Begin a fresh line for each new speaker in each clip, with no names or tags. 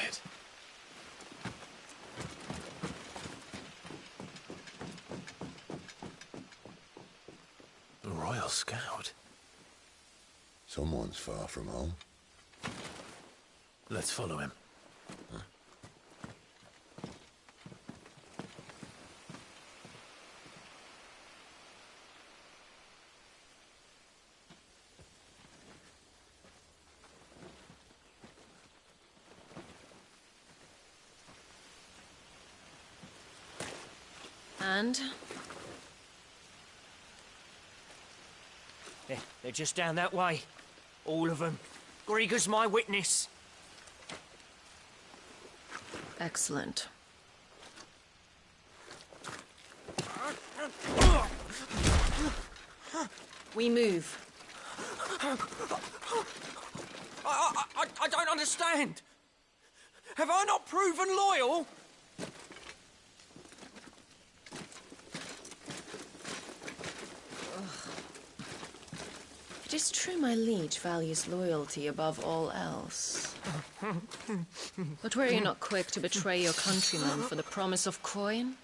quiet. A Royal Scout.
Someone's far from home.
Let's follow him.
Huh?
And?
They're just down that way. All of them. Grieger's my witness.
Excellent. We move.
I don't understand. Have I not proven loyal?
It is true my liege values loyalty above all else. But were you not quick to betray your countrymen for the promise of coin?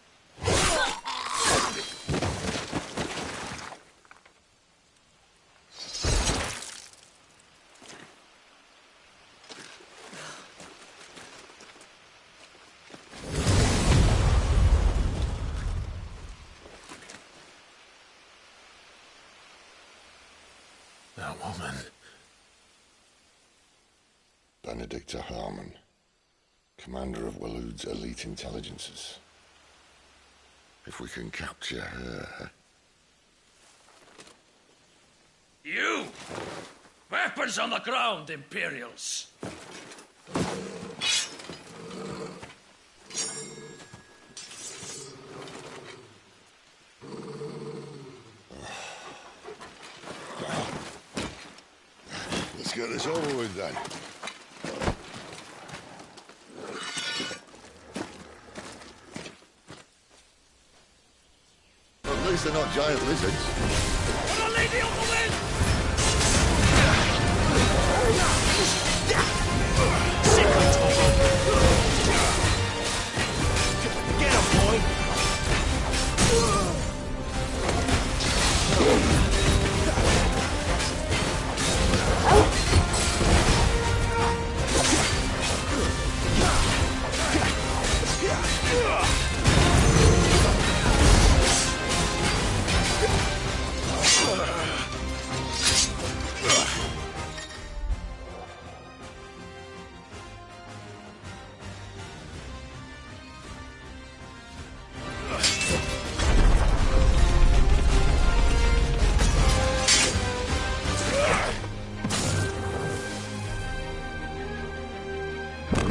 That woman.
Benedicta Harmon, commander of Waloed's elite intelligences. If we can capture her...
You! Weapons on the ground, Imperials!
Let's get this over with then. At least they're not giant lizards.
For the Lady of the Wind!
Get him, boy!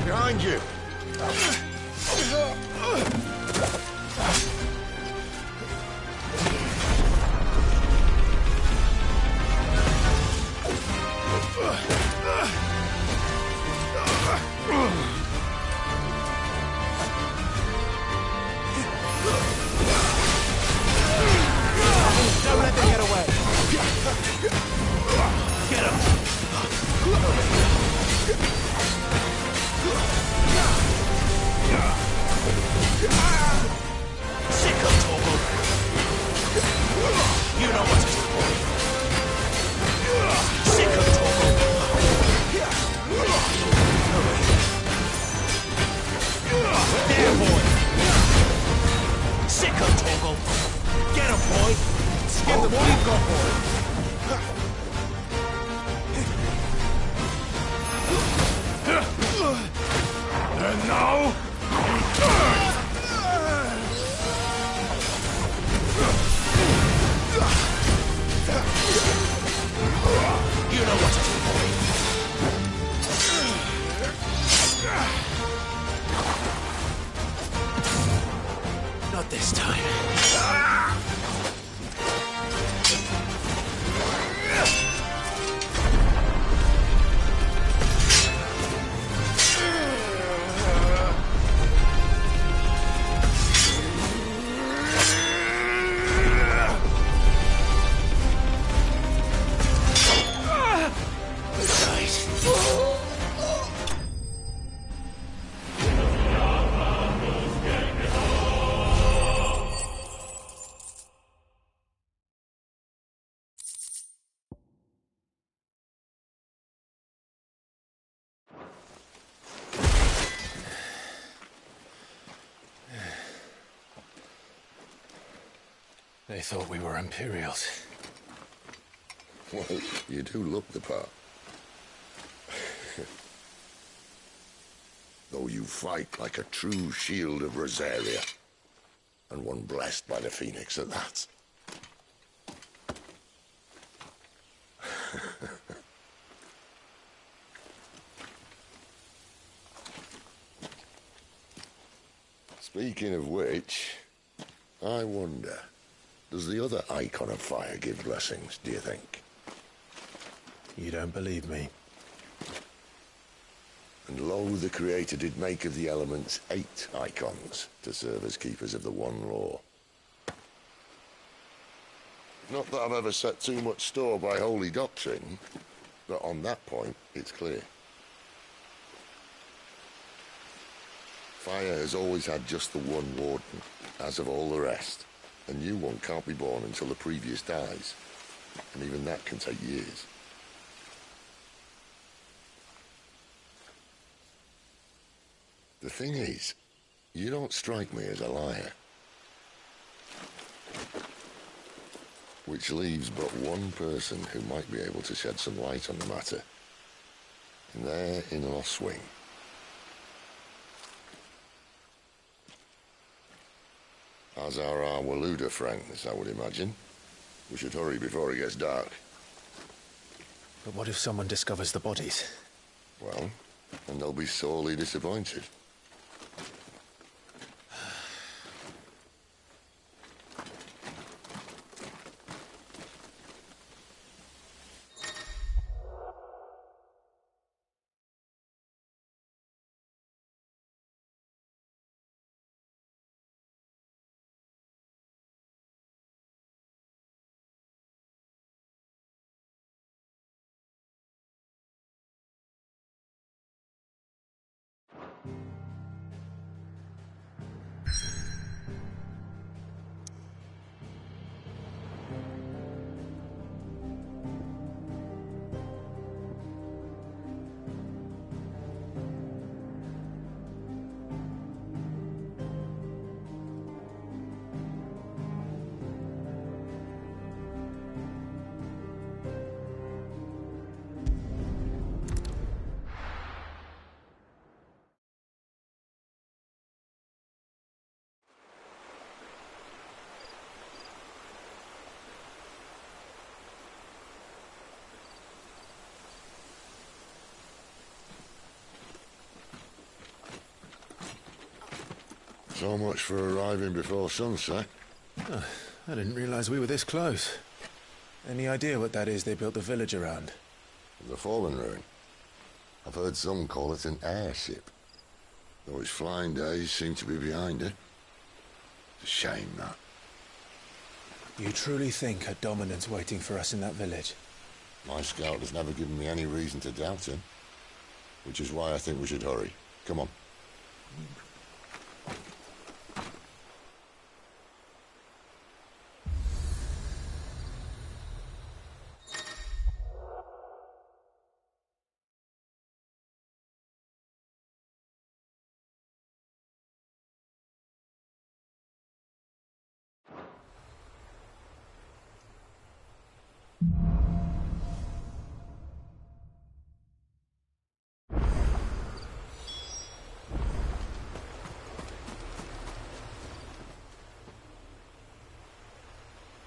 Behind you!
Don't let them get away! Get him! Sick of Torgal! You know what to do, boy! Sick of Torgal! There, boy! Sick of Torgal! Get him, boy! Get the what you've got, boy!
And now...
You know what to do, boy!
Not this time. They thought we were Imperials.
Well, you do look the part. Though you fight like a true shield of Rosaria. And one blessed by the Phoenix at that. Speaking of which, I wonder, does the other icon of fire give blessings, do you think?
You don't believe me?
And lo, the Creator did make of the elements 8 icons to serve as keepers of the one law. Not that I've ever set too much store by holy doctrine, but on that point, it's clear. Fire has always had just the one warden, as of all the rest. A new one can't be born until the previous dies, and even that can take years. The thing is, you don't strike me as a liar. Which leaves but one person who might be able to shed some light on the matter. And they're in Lost Wing. As are our Waluda friends, I would imagine. We should hurry before it gets dark.
But what if someone discovers the bodies?
Well, and they'll be sorely disappointed. So much for arriving before sunset.
Oh, I didn't realize we were this close. Any idea what that is they built the village around?
The Fallen Ruin. I've heard some call it an airship. Though its flying days seem to be behind it. It's a shame, that.
You truly think a dominant's waiting for us in that village?
My scout has never given me any reason to doubt him. Which is why I think we should hurry. Come on.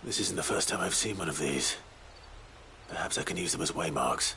This isn't the first time I've seen one of these. Perhaps I can use them as waymarks.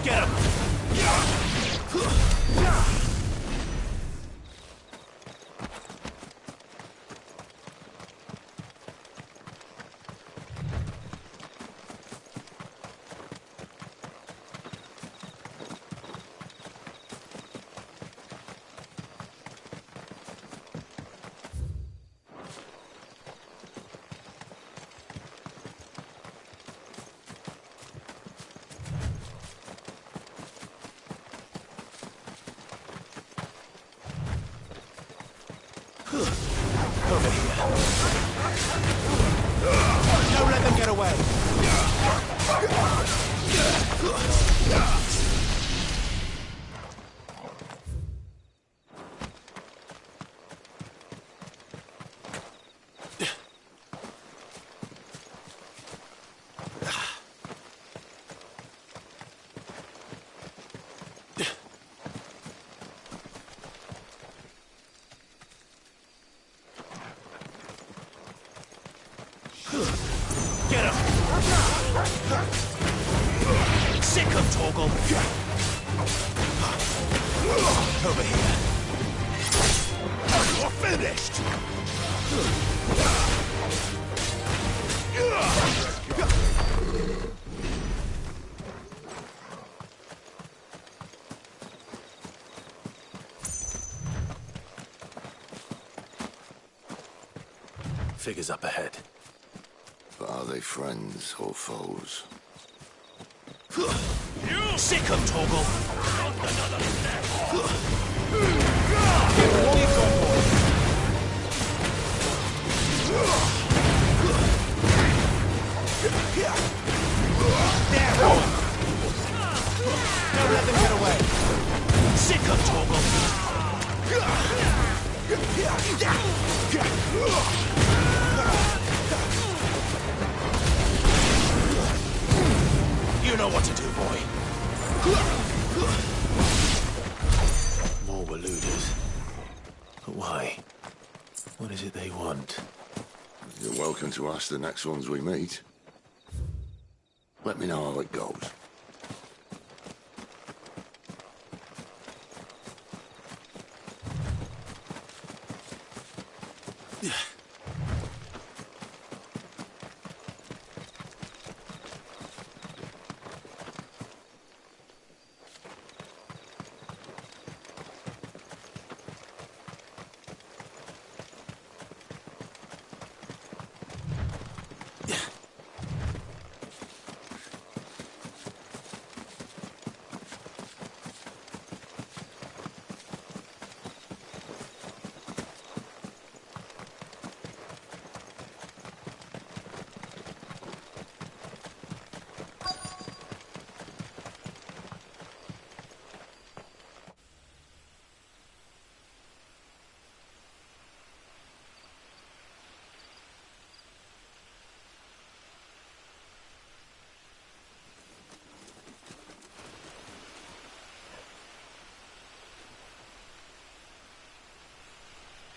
Get him! Over here. Don't let them get away. Get him! Sick him, Torgal! Over here. You're finished! Figures up ahead.
But are they friends or foes?
You! Sick him, Torgal! Another step! Don't let them get away! Sick him, Torgal! You know what to do, boy.
More Waluders. But why? What is it they want?
You're welcome to ask the next ones we meet. Let me know how it goes.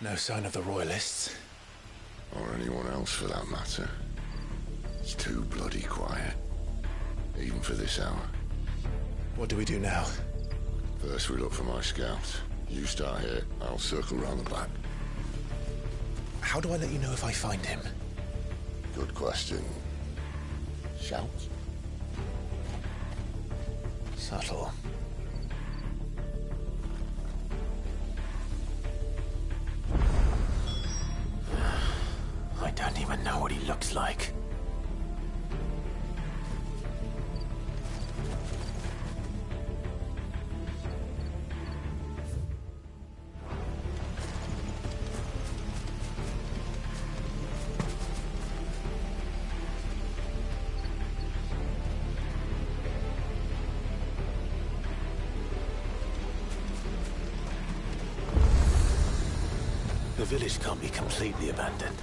No sign of the Royalists.
Or anyone else for that matter. It's too bloody quiet. Even for this hour.
What do we do now?
First we look for my scout. You start here, I'll circle round the back.
How do I let you know if I find him?
Good question. Shout?
Subtle. I don't even know what he looks like. The village can't be completely abandoned,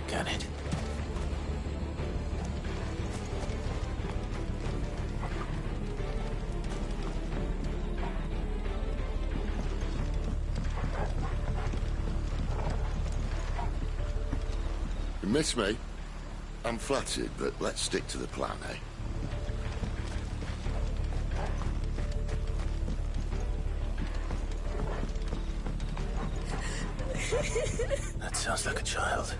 can it?
You miss me? I'm flattered, but let's stick to the plan, eh?
That sounds like a child.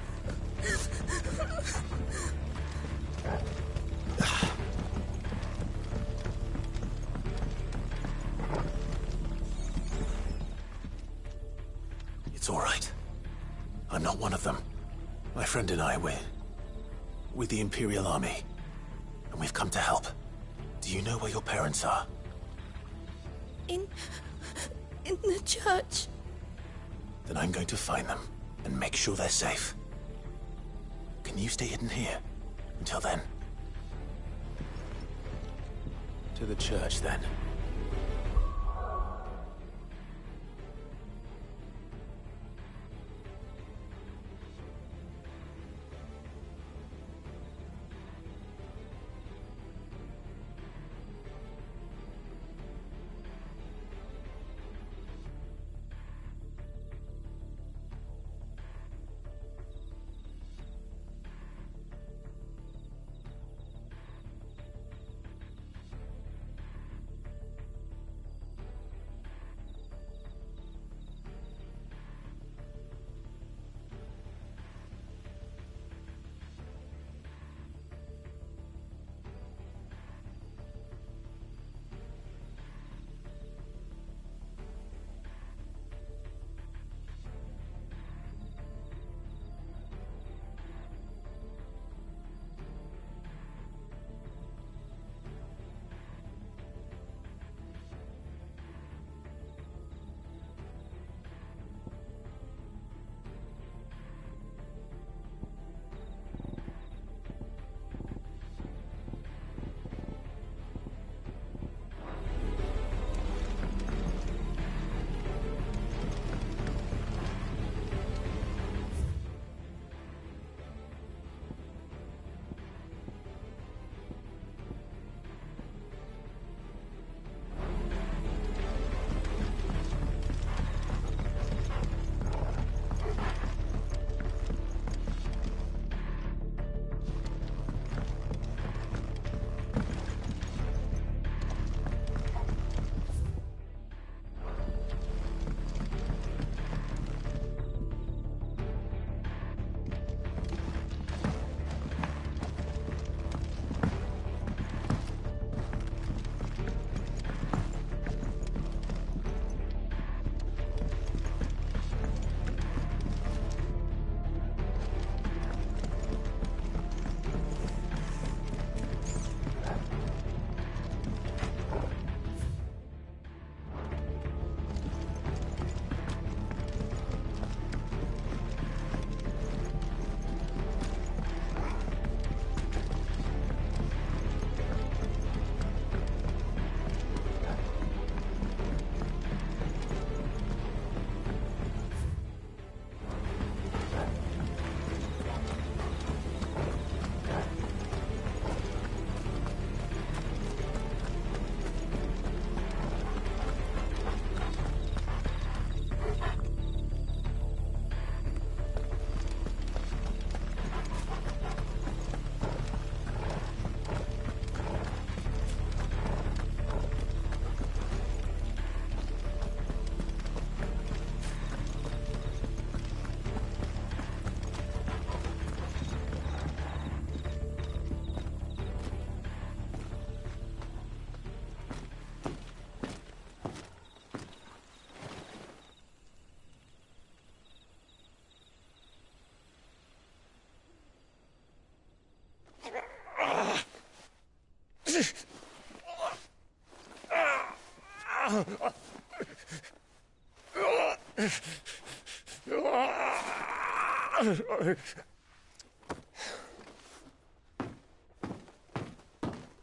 It's all right. I'm not one of them. My friend and I, we're with the Imperial Army. And we've come to help. Do you know where your parents are?
In the church.
Then I'm going to find them and make sure they're safe. Can you stay hidden here until then? To the church, then.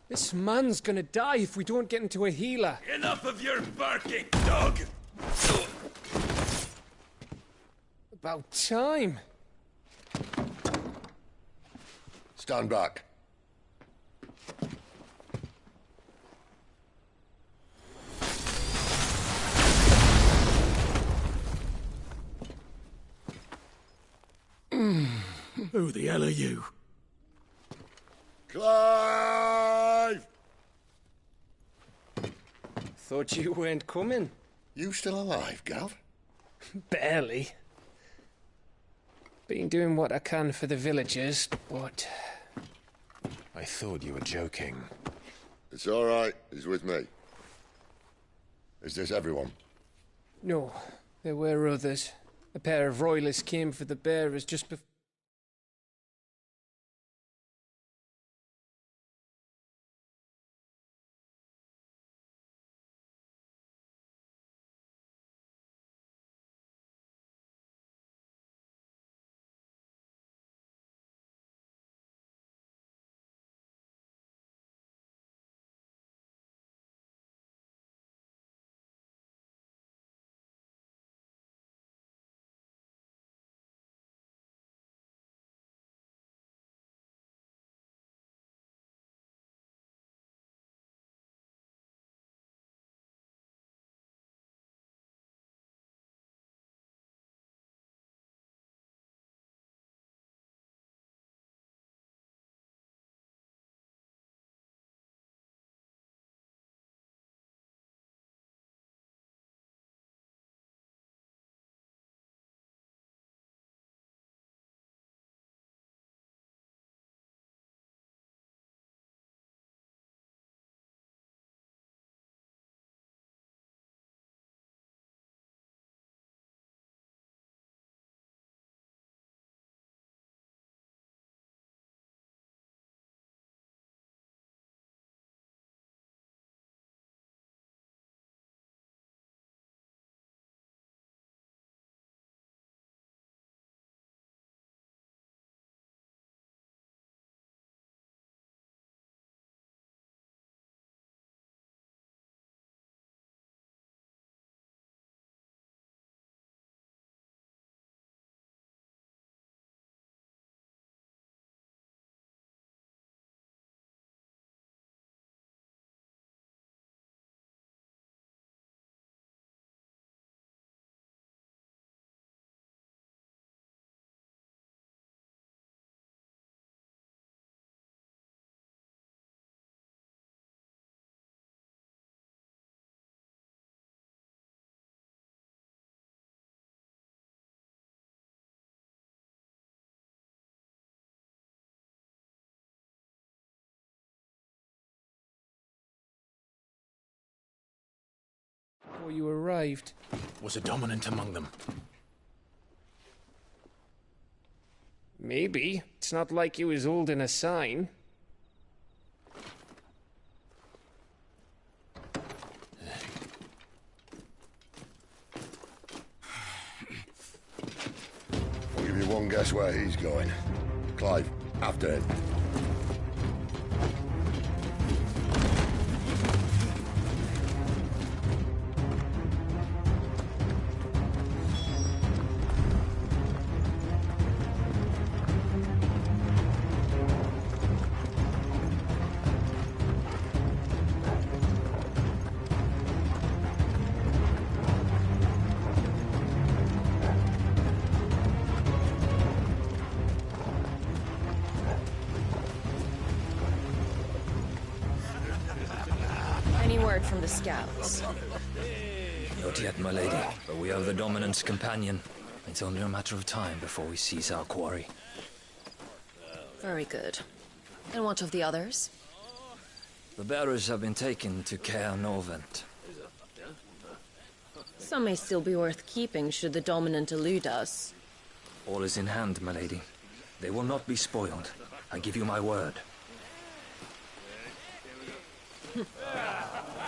This man's gonna die if we don't get into a healer.
Enough of your barking, dog!
About time.
Stand back.
Who the hell are you?
Clive!
Thought you weren't coming.
You still alive, Gav?
Barely. Been doing what I can for the villagers, but...
I thought you were joking.
It's all right. He's with me. Is this everyone?
No, there were others. A pair of royalists came for the bearers just before... before you arrived.
Was a dominant among them?
Maybe. It's not like he was holding a sign.
I'll give you one guess where he's going. Clive, after him.
Any word from the scouts?
Not yet, my lady, but we have the Dominant's companion. It's only a matter of time before we seize our quarry.
Very good. And what of the others?
The bearers have been taken to Caer Novent.
Some may still be worth keeping should the Dominant elude us.
All is in hand, my lady. They will not be spoiled. I give you my word.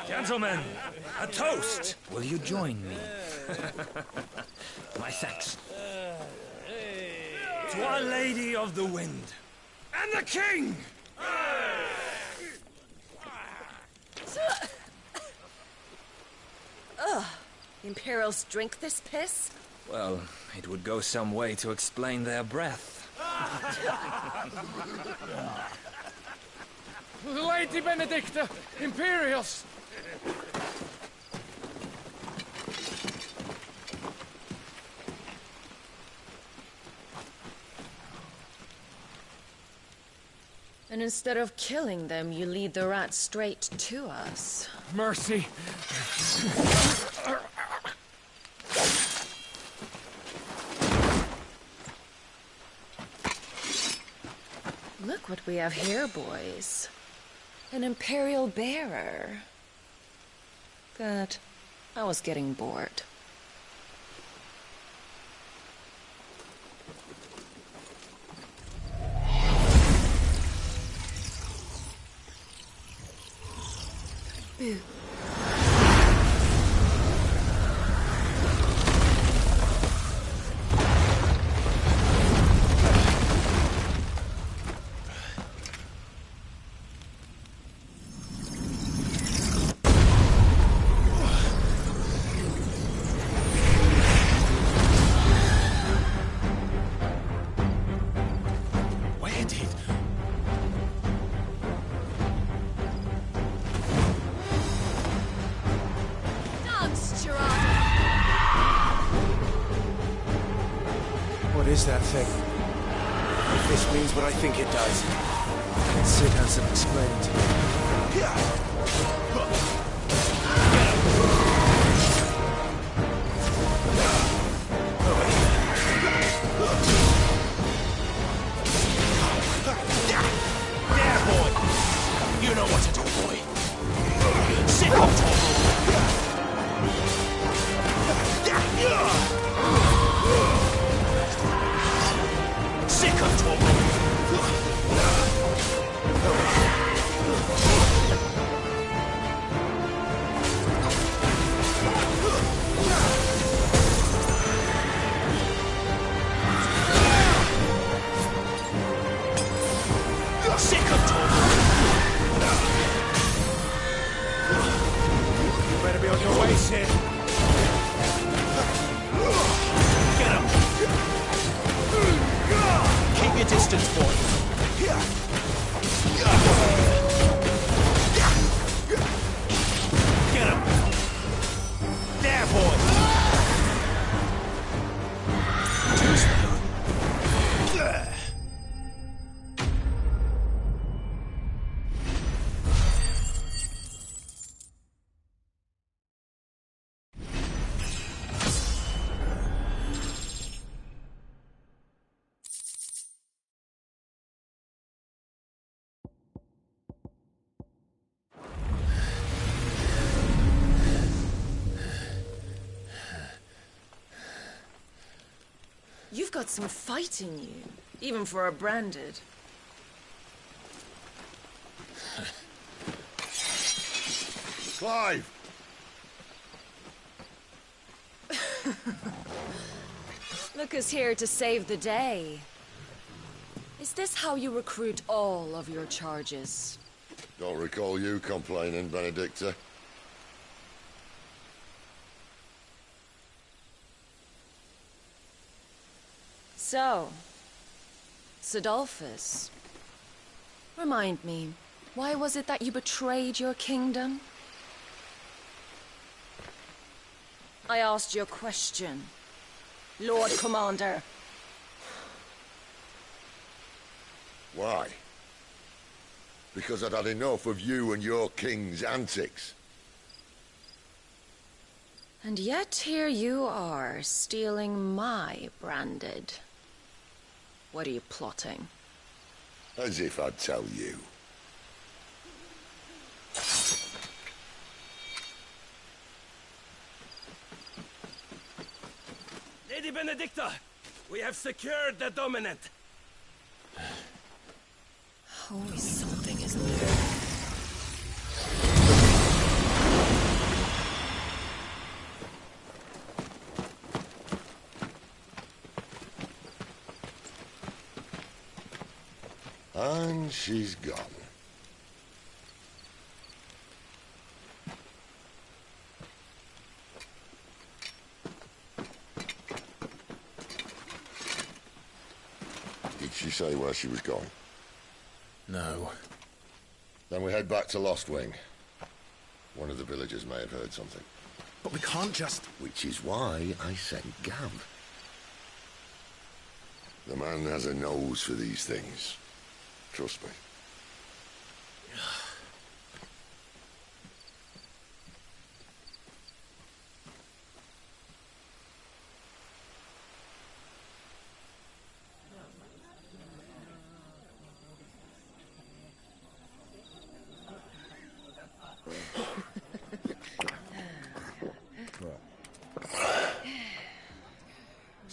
Gentlemen, a toast!
Will you join me? My thanks.
To Our Lady of the Wind. And the King!
Ugh. Imperials drink this piss?
Well, it would go some way to explain their breath.
Lady Benedicta! Imperials!
And instead of killing them, you lead the rats straight to us.
Mercy!
Look what we have here, boys. An Imperial bearer. Good. I was getting bored.
Boo.
What is that thing? If this means what I think it does, Sid has some explaining to do.
There, boy! You know what to do, boy. Sit up, Sick of
You better be on your way, Sid.
Get him! Keep your distance, boy. Get him! There, boy! Too slow.
You've got some fight in you, even for a branded.
Clive!
Lucas here to save the day. Is this how you recruit all of your charges?
Don't recall you complaining, Benedicta.
So, Sidolphus, remind me, why was it that you betrayed your kingdom? I asked you a question, Lord Commander.
Why? Because I'd had enough of you and your king's antics.
And yet here you are, stealing my branded. What are you plotting?
As if I'd tell you.
Lady Benedicta, we have secured the dominant.
Always something, isn't there?
And she's gone. Did she say where she was going?
No.
Then we head back to Lost Wing. One of the villagers may have heard something.
But we can't just...
Which is why I sent Gav. The man has a nose for these things. Trust me.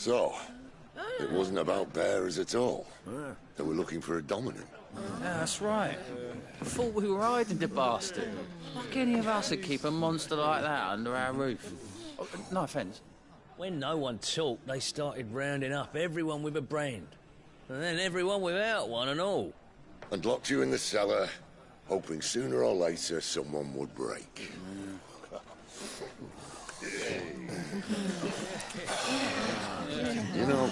So, it wasn't about bearers at all. They were looking for a dominant.
Yeah, that's right. I thought we were hiding the bastard. Like any of us would keep a monster like that under our roof. Oh, no offence.
When no one talked, they started rounding up everyone with a brand. And then everyone without one and all.
And locked you in the cellar, hoping sooner or later someone would break. You know,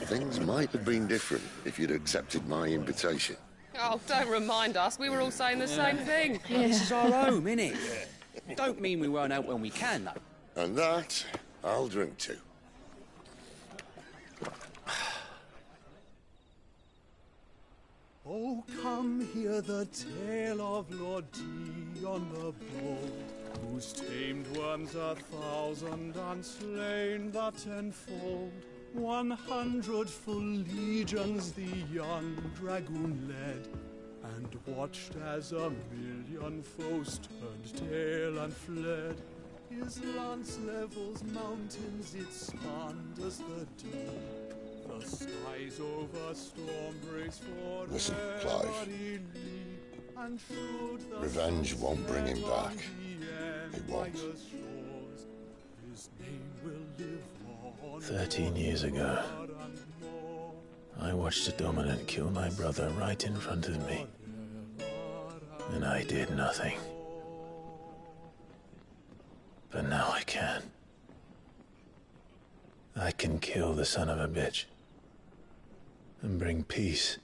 things might have been different if you'd accepted my invitation.
Oh, don't remind us. We were all saying the same thing.
This is our home, innit? Don't mean we won't out when we can, though.
And that, I'll drink to.
Oh, come hear the tale of Lord Dion the Bold, who's tamed worms 1,000 and slain the 10-fold. 100 full legions the young dragoon led, and watched as 1,000,000 foes turned tail and fled. His lance levels mountains, it spanned as the deep. The skies over storm breaks for
Listen, Clive. Revenge won't bring him back. It won't.
13 years ago, I watched a dominant kill my brother right in front of me. And I did nothing. But now I can. I can kill the son of a bitch. And bring peace.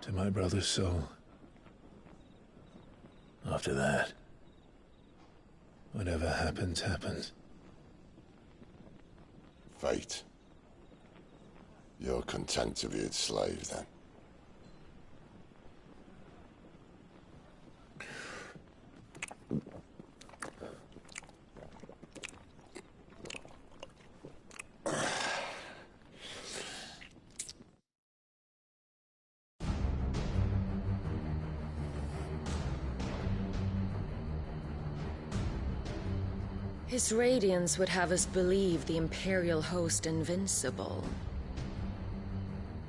To my brother's soul. After that, whatever happens, happens.
Fate. You're content to be its slave, then?
His radiance would have us believe the Imperial host invincible.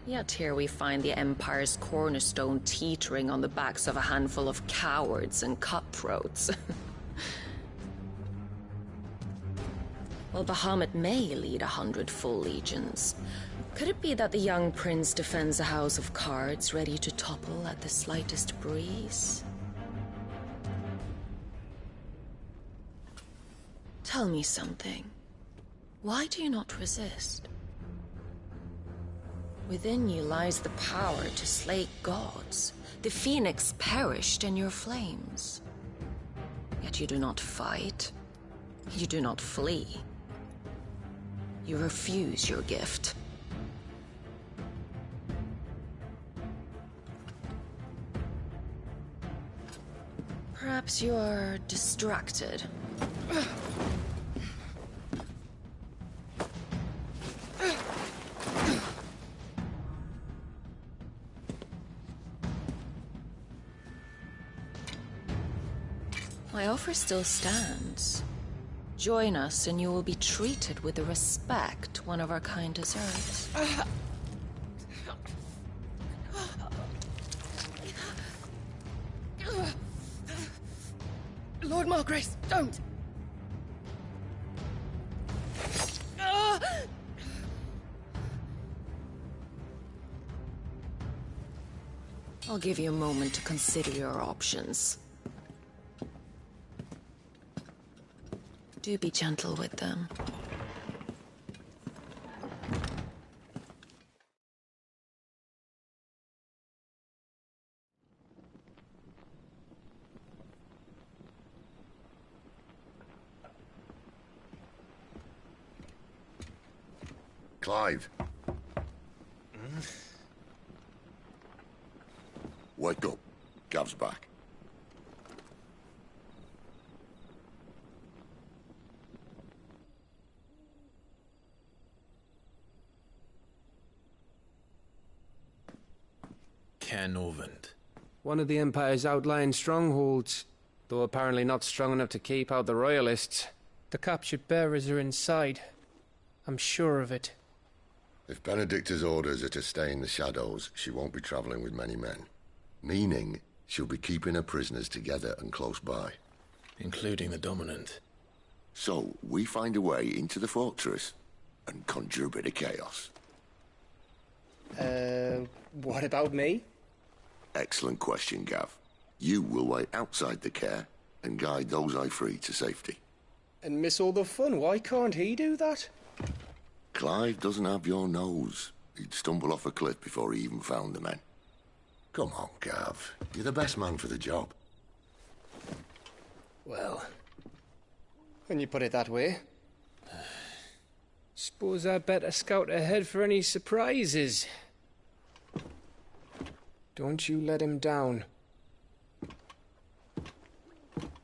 Yet here we find the Empire's cornerstone teetering on the backs of a handful of cowards and cutthroats. While Bahamut may lead 100 full legions, could it be that the young prince defends a house of cards ready to topple at the slightest breeze? Tell me something. Why do you not resist? Within you lies the power to slay gods. The phoenix perished in your flames. Yet you do not fight. You do not flee. You refuse your gift. Perhaps you are distracted. My offer still stands. Join us and you will be treated with the respect one of our kind deserves.
Lord Margrace, don't!
I'll give you a moment to consider your options. Do be gentle with them.
Clive. Wake up. Gav's back.
Caernarvon.
One of the Empire's outlying strongholds, though apparently not strong enough to keep out the Royalists. The captured bearers are inside. I'm sure of it.
If Benedicta's orders are to stay in the shadows, she won't be travelling with many men. Meaning, she'll be keeping her prisoners together and close by.
Including the Dominant.
So, we find a way into the fortress and conjure a bit of chaos.
What about me?
Excellent question, Gav. You will wait outside the care and guide those I free to safety.
And miss all the fun. Why can't he do that?
Clive doesn't have your nose. He'd stumble off a cliff before he even found the men. Come on, Gav. You're the best man for the job.
Well, when you put it that way. Suppose I'd better scout ahead for any surprises. Don't you let him down.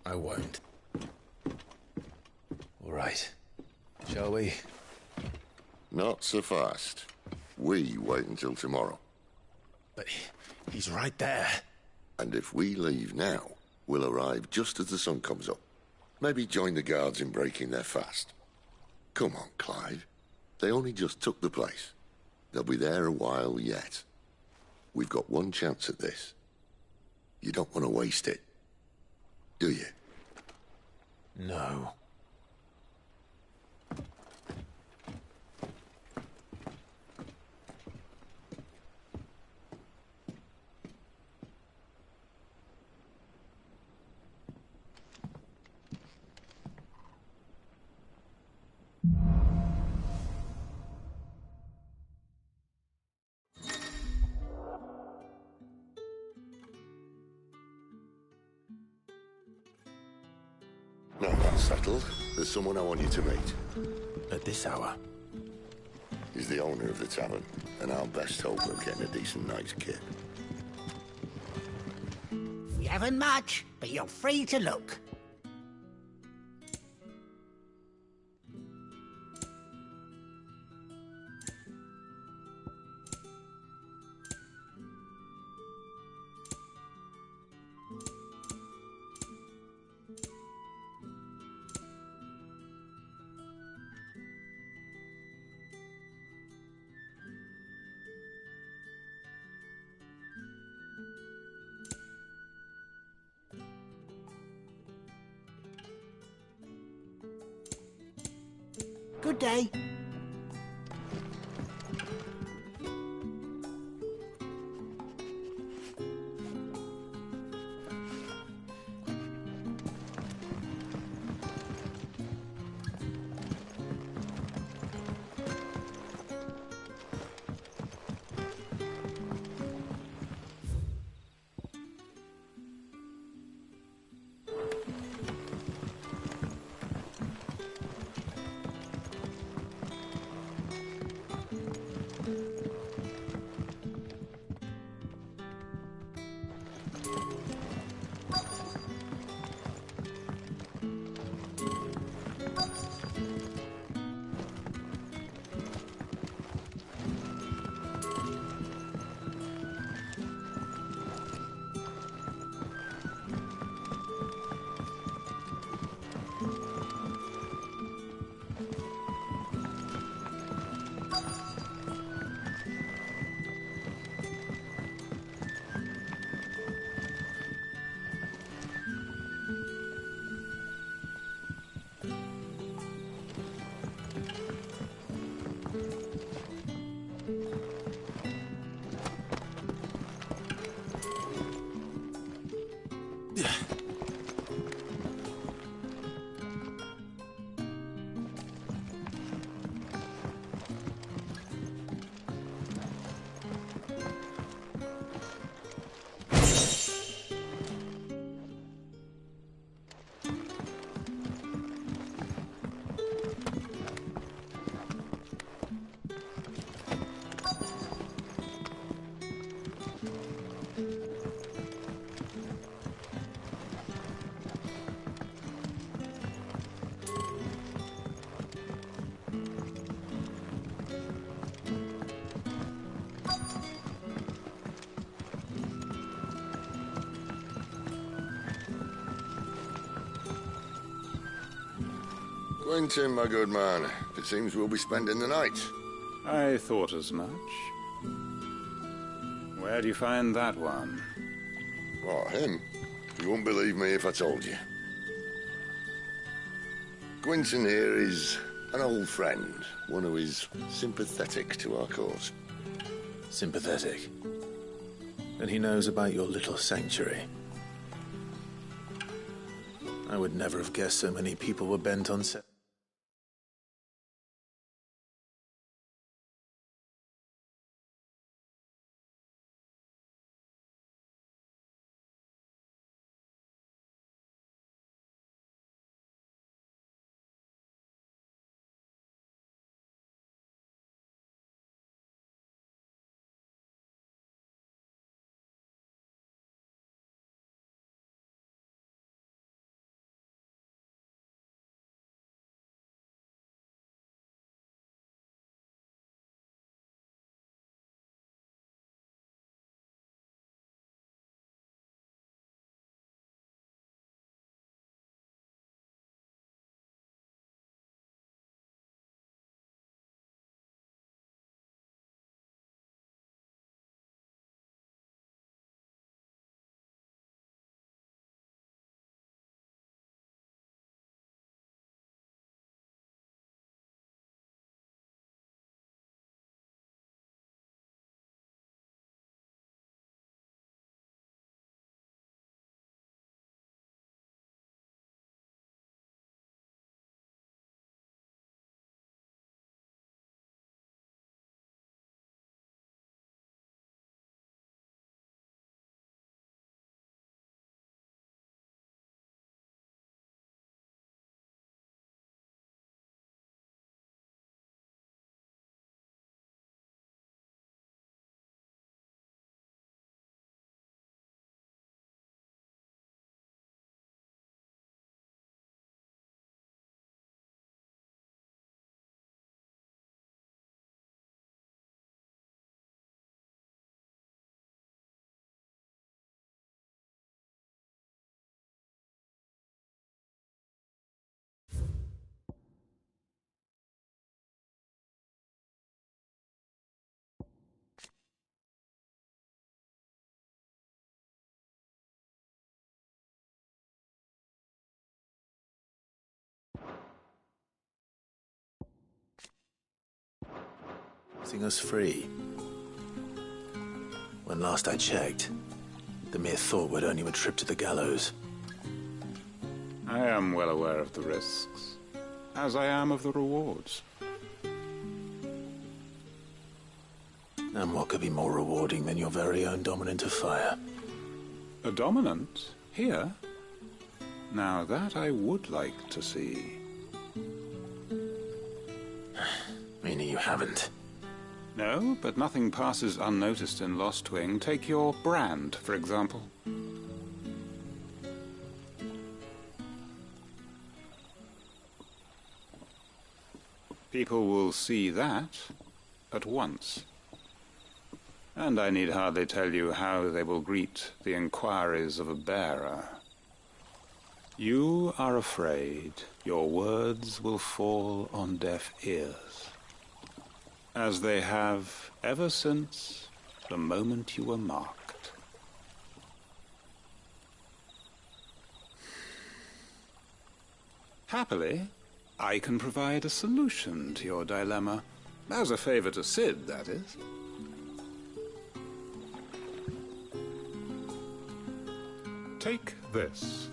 I won't. All right. Shall we?
Not so fast. We wait until tomorrow.
But he's right there.
And if we leave now, we'll arrive just as the sun comes up. Maybe join the guards in breaking their fast. Come on, Clive. They only just took the place. They'll be there a while yet. We've got one chance at this. You don't want to waste it, do you?
No.
Now that's settled, there's someone I want you to meet.
At this hour?
He's the owner of the tavern, and our best hope of getting a decent night's kip.
We haven't much, but you're free to look. Good day.
Quentin, my good man. It seems we'll be spending the night.
I thought as much. Where do you find that one?
What, him? You wouldn't believe me if I told you. Quentin here is an old friend, one who is sympathetic to our cause.
Sympathetic? And he knows about your little sanctuary. I would never have guessed so many people were bent on setting us free. When last I checked, the mere thought would earn you a trip to the gallows.
I am well aware of the risks, as I am of the rewards.
And what could be more rewarding than your very own dominant of fire?
A dominant? Here? Now that I would like to see.
Meaning you haven't?
No, but nothing passes unnoticed in Lost Wing. Take your brand, for example. People will see that at once. And I need hardly tell you how they will greet the inquiries of a bearer. You are afraid your words will fall on deaf ears, as they have ever since the moment you were marked. Happily, I can provide a solution to your dilemma. As a favor to Sid, that is. Take this.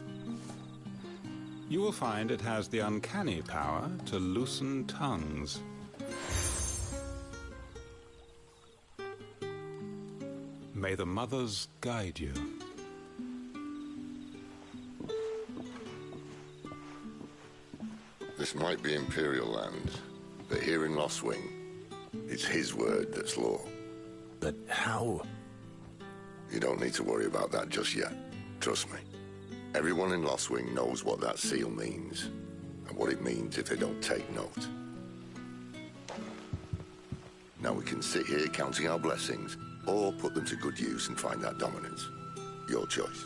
You will find it has the uncanny power to loosen tongues. May the mothers guide you.
This might be Imperial land, but here in Lost Wing, it's his word that's law.
But how?
You don't need to worry about that just yet. Trust me. Everyone in Lost Wing knows what that seal means, and what it means if they don't take note. Now we can sit here counting our blessings, or put them to good use and find that dominance. Your choice.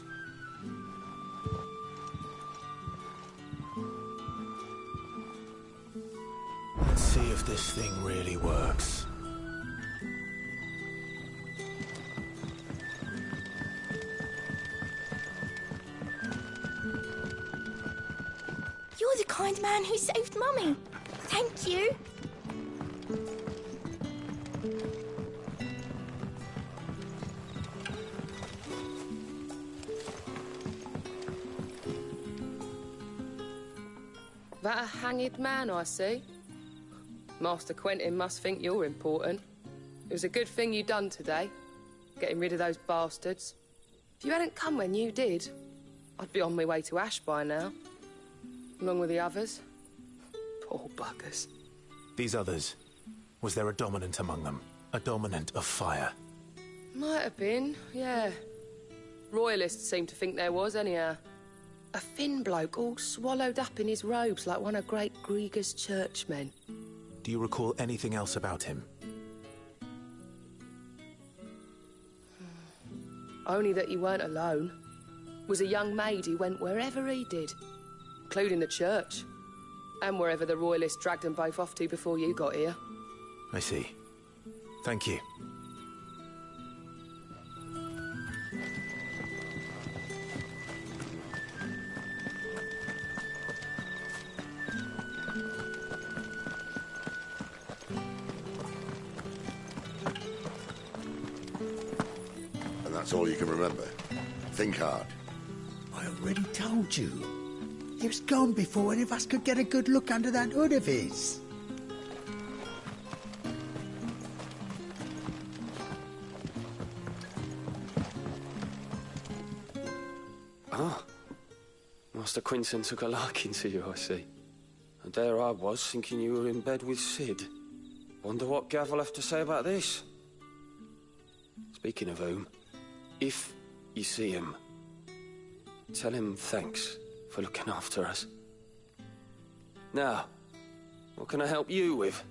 see if this thing really works.
You're the kind man who saved Mummy. Thank you.
That a hanged man, I see. Master Quentin must think you're important. It was a good thing you done today, getting rid of those bastards. If you hadn't come when you did, I'd be on my way to Ash by now, along with the others. Poor buggers.
These others, was there a dominant among them? A dominant of fire?
Might have been, yeah. Royalists seem to think there was, anyhow. A thin bloke all swallowed up in his robes like one of Great Grieger's churchmen.
Do you recall anything else about him?
Only that he weren't alone. Was a young maid who went wherever he did, including the church, and wherever the Royalists dragged them both off to before you got here.
I see. Thank you.
And that's all you can remember. Think hard.
I already told you. He was gone before any of us could get a good look under that hood of his.
Ah. Master Quentin took a liking to you, I see. And there I was, thinking you were in bed with Sid. Wonder what Gav will have to say about this. Speaking of whom, if you see him, tell him thanks for looking after us. Now, what can I help you with?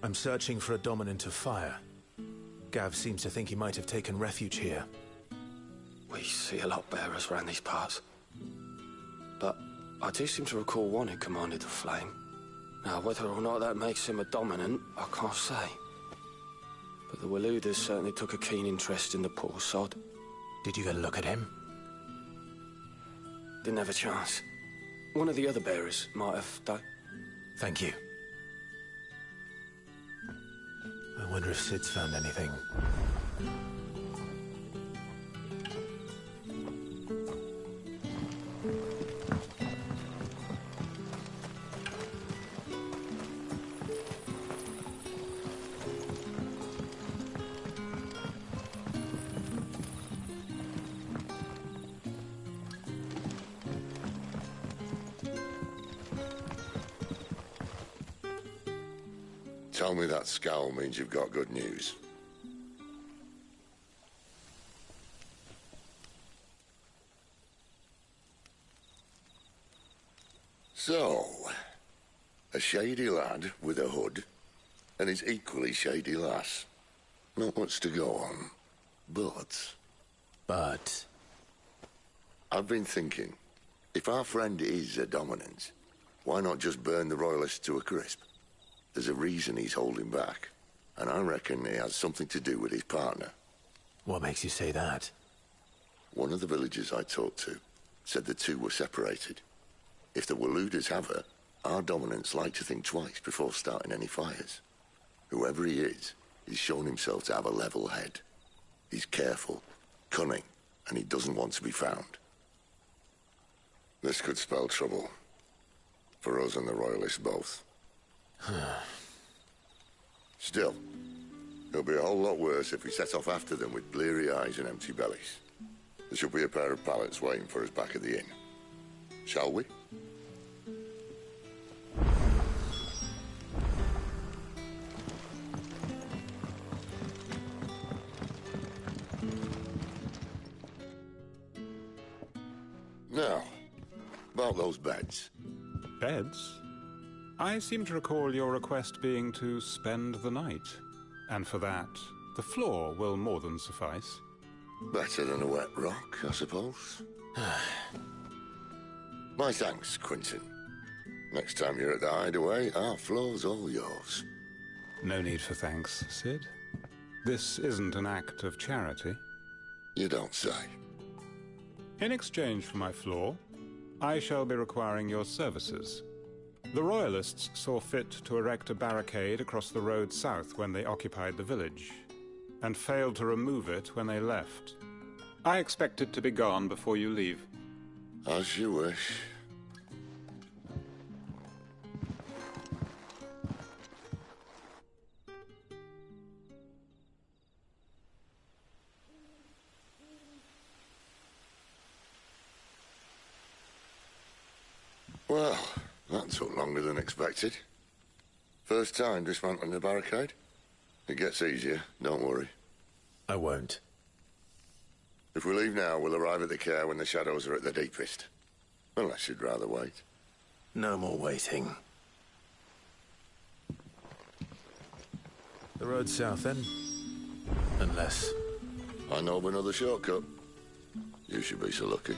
I'm searching for a dominant of fire. Gav seems to think he might have taken refuge here.
We see a lot bearers around these parts. But I do seem to recall one who commanded the flame. Now, whether or not that makes him a dominant, I can't say. But the Waluders certainly took a keen interest in the poor sod.
Did you get a look at him?
Didn't have a chance. One of the other bearers might have, though.
Thank you. I wonder if Sid's found anything.
Tell me that scowl means you've got good news. So, a shady lad with a hood, and his equally shady lass. Not much to go on, but...
But?
I've been thinking, if our friend is a dominant, why not just burn the Royalists to a crisp? There's a reason he's holding back, and I reckon he has something to do with his partner.
What makes you say that?
One of the villagers I talked to said the two were separated. If the Waluders have her, our dominants like to think twice before starting any fires. Whoever he is, he's shown himself to have a level head. He's careful, cunning, and he doesn't want to be found. This could spell trouble. For us and the Royalists both. Still, it'll be a whole lot worse if we set off after them with bleary eyes and empty bellies. There should be a pair of pallets waiting for us back at the inn. Shall we? Now, about those beds.
Beds? I seem to recall your request being to spend the night. And for that, the floor will more than suffice.
Better than a wet rock, I suppose. My thanks, Quentin. Next time you're at the hideaway, our floor's all yours.
No need for thanks, Sid. This isn't an act of charity.
You don't say.
In exchange for my floor, I shall be requiring your services. The Royalists saw fit to erect a barricade across the road south when they occupied the village, and failed to remove it when they left. I expect it to be gone before you leave.
As you wish. Well, that took longer than expected. First time dismantling the barricade? It gets easier, don't worry.
I won't.
If we leave now, we'll arrive at the care when the shadows are at their deepest. Unless you'd rather wait.
No more waiting. The road south, then? Unless...
I know of another shortcut. You should be so lucky.